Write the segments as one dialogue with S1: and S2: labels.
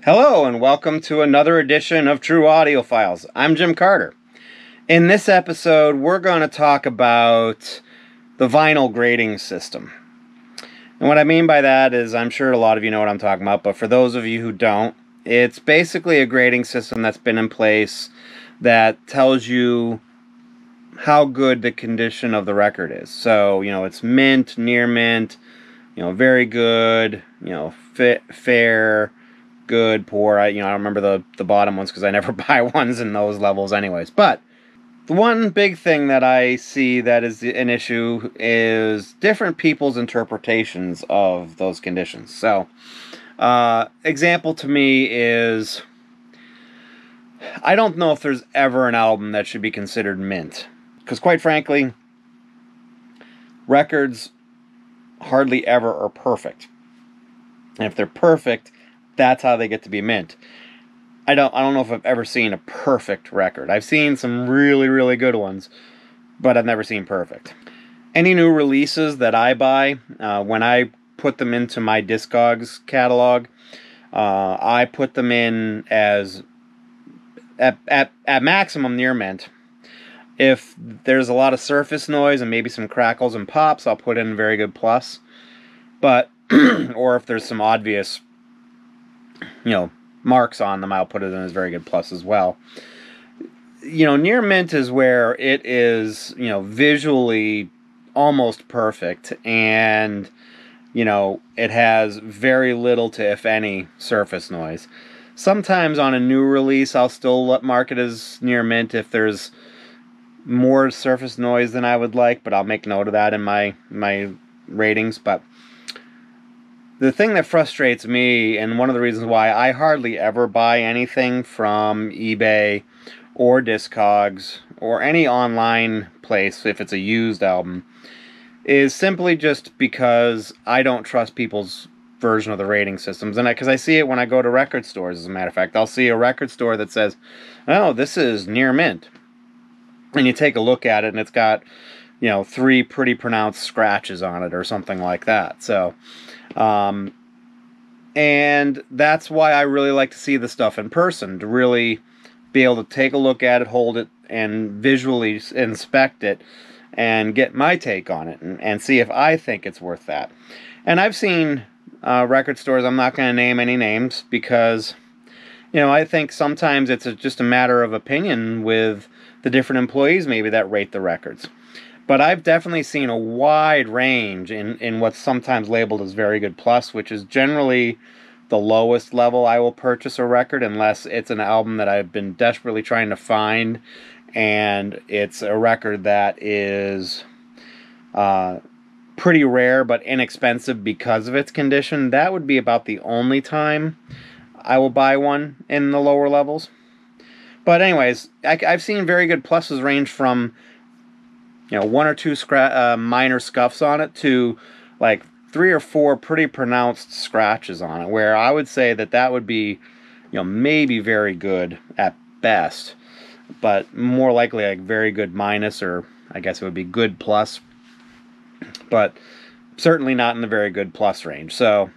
S1: Hello and welcome to another edition of True Audiofiles. I'm Jim Carter. In this episode, we're going to talk about the vinyl grading system. And what I mean by that is, I'm sure a lot of you know what I'm talking about, but for those of you who don't, it's basically a grading system that's been in place that tells you how good the condition of the record is. So, it's mint, near mint, very good, fair, good, poor. I don't remember the bottom ones because I never buy ones in those levels anyways. But the one big thing that I see that is an issue is different people's interpretations of those conditions. So, example to me is, I don't know if there's ever an album that should be considered mint. Because quite frankly, records hardly ever are perfect. And if they're perfect, that's how they get to be mint. I don't know if I've ever seen a perfect record. I've seen some really, really good ones, but I've never seen perfect. Any new releases that I buy, when I put them into my Discogs catalog, I put them in as at maximum near mint. If there's a lot of surface noise and maybe some crackles and pops, I'll put in very good plus. But or if there's some obvious marks on them, I'll put it in as very good plus as well. Near mint is where it is, visually almost perfect, and it has very little to, if any, surface noise. Sometimes on a new release, I'll still mark it as near mint if there's more surface noise than I would like, but I'll make note of that in my ratings. But the thing that frustrates me, and one of the reasons why I hardly ever buy anything from eBay or Discogs or any online place if it's a used album, is simply just because I don't trust people's version of the rating systems. And because I see it when I go to record stores, as a matter of fact. I'll see a record store that says, oh, this is near mint. And you take a look at it, and it's got, 3 pretty pronounced scratches on it or something like that. So, and that's why I really like to see the stuff in person, to really be able to take a look at it, hold it, and visually inspect it, and get my take on it, and see if I think it's worth that. And I've seen record stores, I'm not going to name any names, because, I think sometimes it's just a matter of opinion with the different employees maybe that rate the records. But I've definitely seen a wide range in what's sometimes labeled as very good plus, which is generally the lowest level I will purchase a record unless it's an album that I've been desperately trying to find, and it's a record that is pretty rare but inexpensive because of its condition. That would be about the only time I will buy one in the lower levels. But anyways, I've seen very good pluses range from 1 or 2 minor scuffs on it to like 3 or 4 pretty pronounced scratches on it, where I would say that would be, maybe very good at best, but more likely like very good minus, or I guess it would be good plus, but certainly not in the very good plus range. So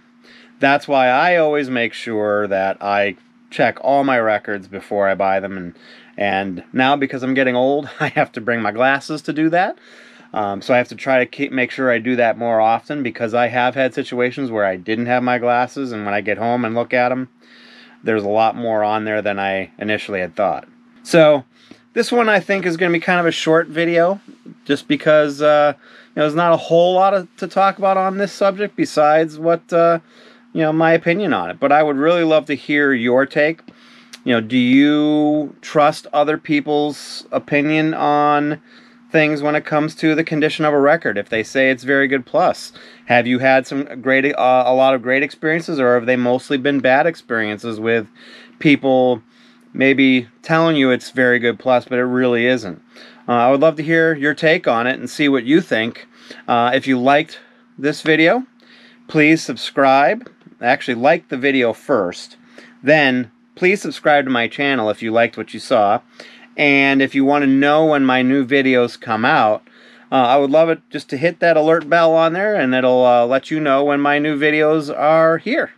S1: that's why I always make sure that I check all my records before I buy them, and now because I'm getting old, I have to bring my glasses to do that. So I have to try to make sure I do that more often, because I have had situations where I didn't have my glasses, and when I get home and look at them, there's a lot more on there than I initially had thought. So this one I think is going to be kind of a short video, just because there's not a whole lot to talk about on this subject besides what my opinion on it. But I would really love to hear your take. Do you trust other people's opinion on things when it comes to the condition of a record? If they say it's very good plus, have you had a lot of great experiences, or have they mostly been bad experiences with people maybe telling you it's very good plus, but it really isn't? I would love to hear your take on it and see what you think. If you liked this video, please subscribe. Actually, like the video first, then please subscribe to my channel if you liked what you saw. And if you want to know when my new videos come out, I would love it just to hit that alert bell on there, and it'll let you know when my new videos are here.